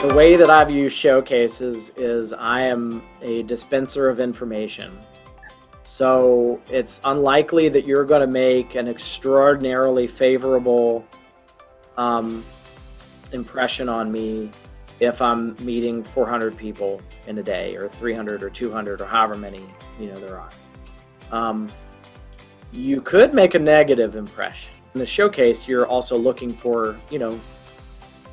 The way that I've used showcases is I am a dispenser of information. So it's unlikely that you're going to make an extraordinarily favorable impression on me if I'm meeting 400 people in a day, or 300 or 200 or however many there are. You could make a negative impression. In the showcase, you're also looking for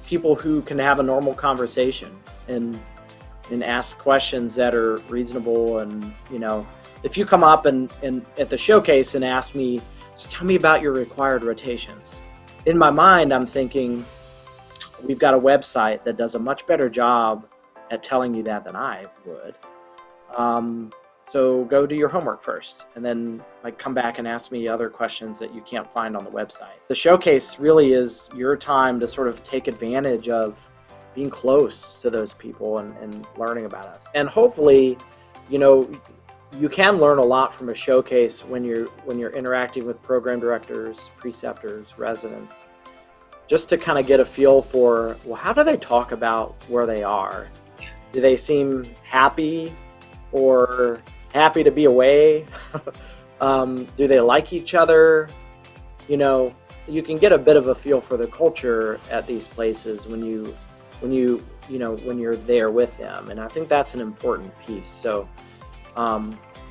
people who can have a normal conversation and ask questions that are reasonable. And if you come up and at the showcase and ask me, so tell me about your required rotations, in my mind I'm thinking, we've got a website that does a much better job at telling you that than I would. So go do your homework first, and then come back and ask me other questions that you can't find on the website. The showcase really is your time to sort of take advantage of being close to those people and learning about us. And hopefully, you can learn a lot from a showcase when you're interacting with program directors, preceptors, residents, just to kind of get a feel for, well, how do they talk about where they are? Do they seem happy or happy to be away? Do they like each other? You can get a bit of a feel for the culture at these places when you're there with them, and I think that's an important piece. So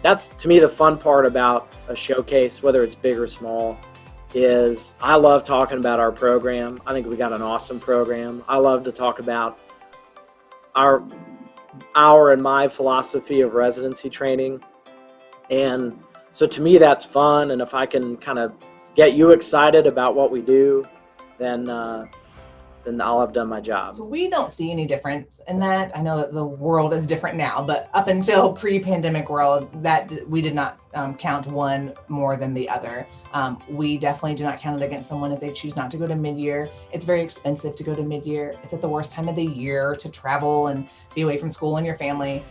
that's, to me, the fun part about a showcase, whether it's big or small, is I love talking about our program. I think we got an awesome program. I love to talk about our and my philosophy of residency training. And so to me, that's fun. And if I can kind of get you excited about what we do, then I'll have done my job. So we don't see any difference in that. I know that the world is different now, but up until pre-pandemic world, that we did not count one more than the other. We definitely do not count it against someone if they choose not to go to mid-year. It's very expensive to go to mid-year. It's at the worst time of the year to travel and be away from school and your family.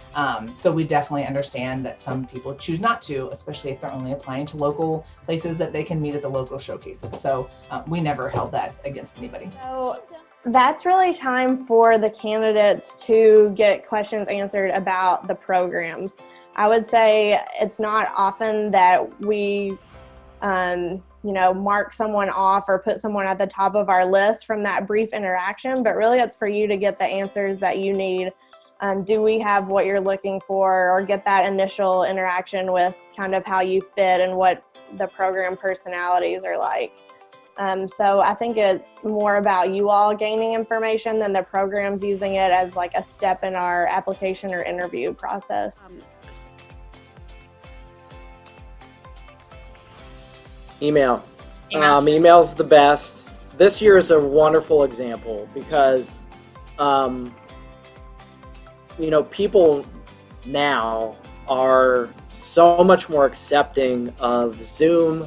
So we definitely understand that some people choose not to, especially if they're only applying to local places that they can meet at the local showcases. So we never held that against anybody. So that's really time for the candidates to get questions answered about the programs. I would say it's not often that we, mark someone off or put someone at the top of our list from that brief interaction, but really it's for you to get the answers that you need. Do we have what you're looking for, or get that initial interaction with kind of how you fit and what the program personalities are like. So I think it's more about you all gaining information than the programs using it as a step in our application or interview process. Email. Email's the best. This year is a wonderful example because, people now are so much more accepting of Zoom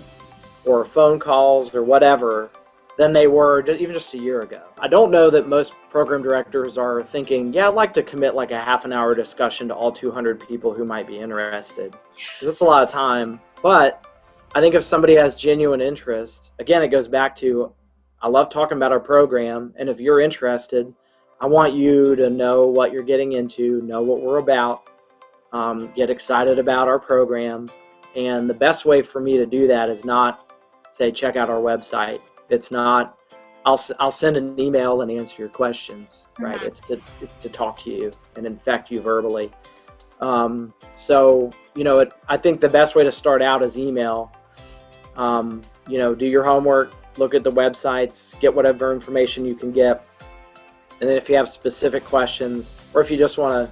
or phone calls or whatever than they were even just a year ago. I don't know that most program directors are thinking, I'd like to commit a half an hour discussion to all 200 people who might be interested, because that's a lot of time. But I think if somebody has genuine interest, again, it goes back to, I love talking about our program, and if you're interested, I want you to know what you're getting into, know what we're about, get excited about our program. And the best way for me to do that is not say, check out our website. It's not, I'll send an email and answer your questions, right? Mm-hmm. It's to talk to you and infect you verbally. So, I think the best way to start out is email. Do your homework, look at the websites, get whatever information you can get. And then if you have specific questions, or if you just want to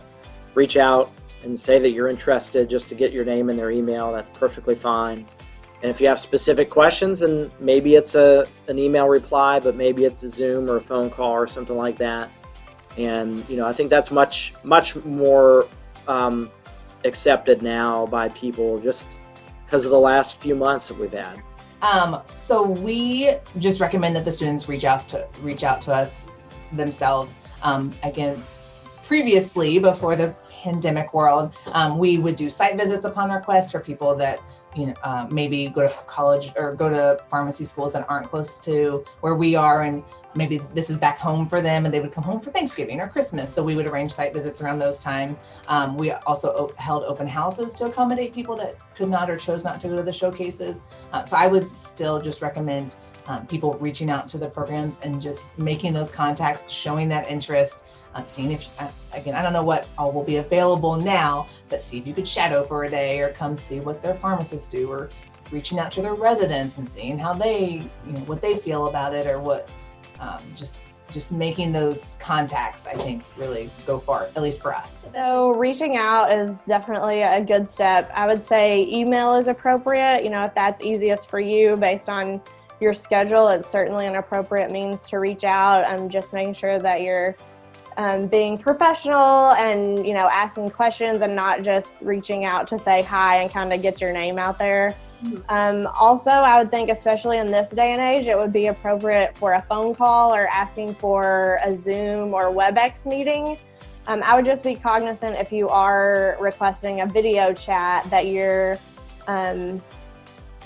reach out and say that you're interested just to get your name in their email, that's perfectly fine. And if you have specific questions, and maybe it's an email reply, but maybe it's a Zoom or a phone call or something like that. And, I think that's much, much more accepted now by people just because of the last few months that we've had. So we just recommend that the students reach out to us themselves. Again, previously, before the pandemic world, we would do site visits upon request for people that maybe go to college or go to pharmacy schools that aren't close to where we are, and maybe this is back home for them and they would come home for Thanksgiving or Christmas. So we would arrange site visits around those times. We also held open houses to accommodate people that could not or chose not to go to the showcases. So I would still just recommend people reaching out to the programs and just making those contacts, showing that interest, seeing if, again, I don't know what all will be available now, but see if you could shadow for a day or come see what their pharmacists do, or reaching out to their residents and seeing how they, what they feel about it, or what, just making those contacts, I think, really go far, at least for us. So reaching out is definitely a good step. I would say email is appropriate, if that's easiest for you based on your schedule. It's certainly an appropriate means to reach out. Just making sure that you're being professional and, asking questions and not just reaching out to say hi and kind of get your name out there. Also, I would think, especially in this day and age, it would be appropriate for a phone call or asking for a Zoom or WebEx meeting. I would just be cognizant, if you are requesting a video chat, that you're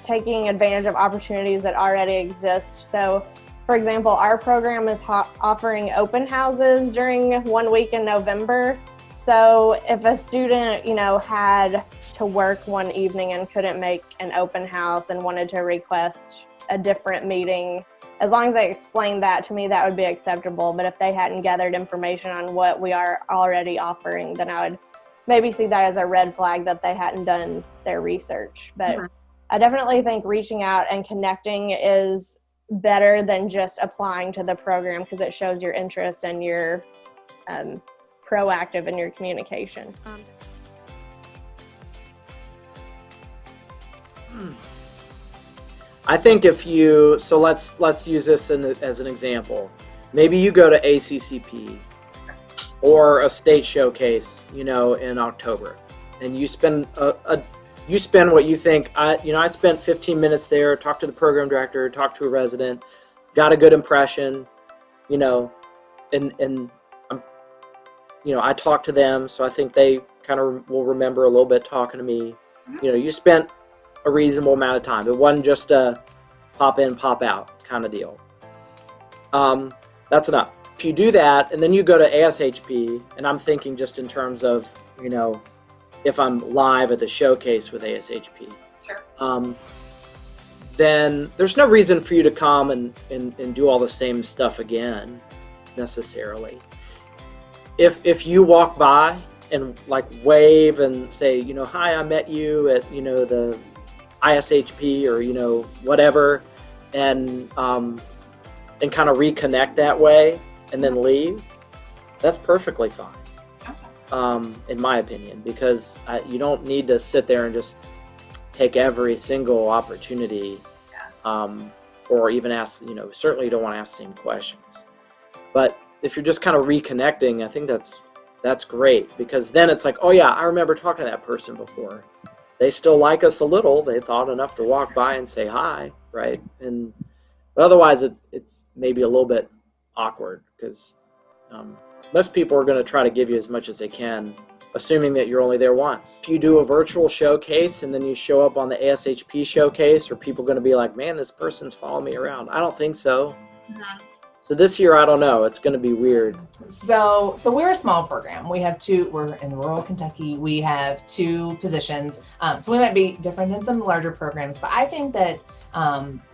taking advantage of opportunities that already exist. So, for example, our program is offering open houses during 1 week in November. So if a student, had to work one evening and couldn't make an open house and wanted to request a different meeting, as long as they explained that to me, that would be acceptable. But if they hadn't gathered information on what we are already offering, then I would maybe see that as a red flag that they hadn't done their research. But I definitely think reaching out and connecting is better than just applying to the program, because it shows your interest and you're proactive in your communication. I think if you, so let's use this as an example. Maybe you go to ACCP or a state showcase, in October, and you spend you spend what you think. I spent 15 minutes there, talked to the program director, talked to a resident, got a good impression, and I talked to them, so I think they kind of will remember a little bit talking to me. You spent a reasonable amount of time. It wasn't just a pop in, pop out kind of deal. That's enough. If you do that, and then you go to ASHP, and I'm thinking just in terms of, if I'm live at the showcase with ASHP, Sure. Then there's no reason for you to come and do all the same stuff again, necessarily. If you walk by and wave and say, hi, I met you at, the ISHP or, whatever, and kind of reconnect that way and then leave, that's perfectly fine. In my opinion, because you don't need to sit there and just take every single opportunity, or even ask, certainly you don't want to ask the same questions. But if you're just kind of reconnecting, I think that's great, because then it's like, oh yeah, I remember talking to that person before. They still like us a little. They thought enough to walk by and say hi, right? But otherwise, it's maybe a little bit awkward, because most people are going to try to give you as much as they can, assuming that you're only there once. If you do a virtual showcase and then you show up on the ASHP showcase, are people going to be like, man, this person's following me around? I don't think so. So this year, I don't know. It's going to be weird. So we're a small program. We're in rural Kentucky. We have 2 positions. So we might be different than some larger programs, but I think that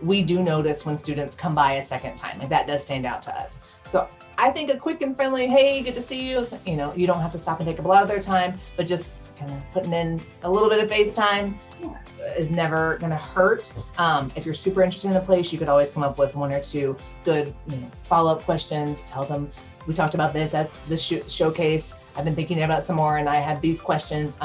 we do notice when students come by a second time. That does stand out to us. So I think a quick and friendly, hey, good to see you. You don't have to stop and take up a lot of their time, but just kind of putting in a little bit of FaceTime is never going to hurt. If you're super interested in a place, you could always come up with 1 or 2 good follow-up questions. Tell them, we talked about this at this showcase. I've been thinking about some more, and I have these questions.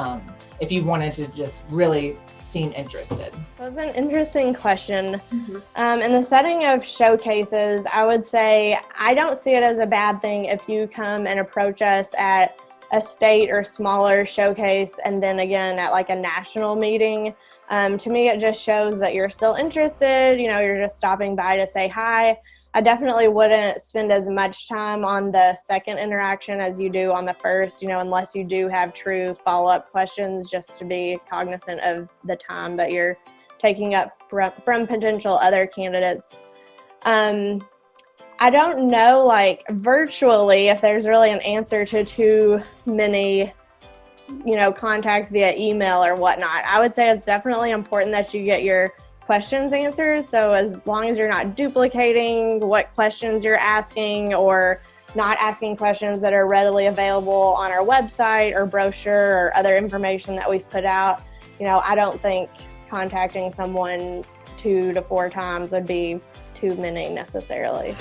If you wanted to just really seem interested. So it's an interesting question. In the setting of showcases, I would say I don't see it as a bad thing if you come and approach us at a state or smaller showcase, and then again at a national meeting. To me, it just shows that you're still interested. You're just stopping by to say hi. I definitely wouldn't spend as much time on the second interaction as you do on the first, unless you do have true follow-up questions, just to be cognizant of the time that you're taking up from potential other candidates. I don't know, like virtually, if there's really an answer to too many, contacts via email or whatnot. I would say it's definitely important that you get your questions answered. So as long as you're not duplicating what questions you're asking or not asking questions that are readily available on our website or brochure or other information that we've put out, I don't think contacting someone 2 to 4 times would be too many necessarily.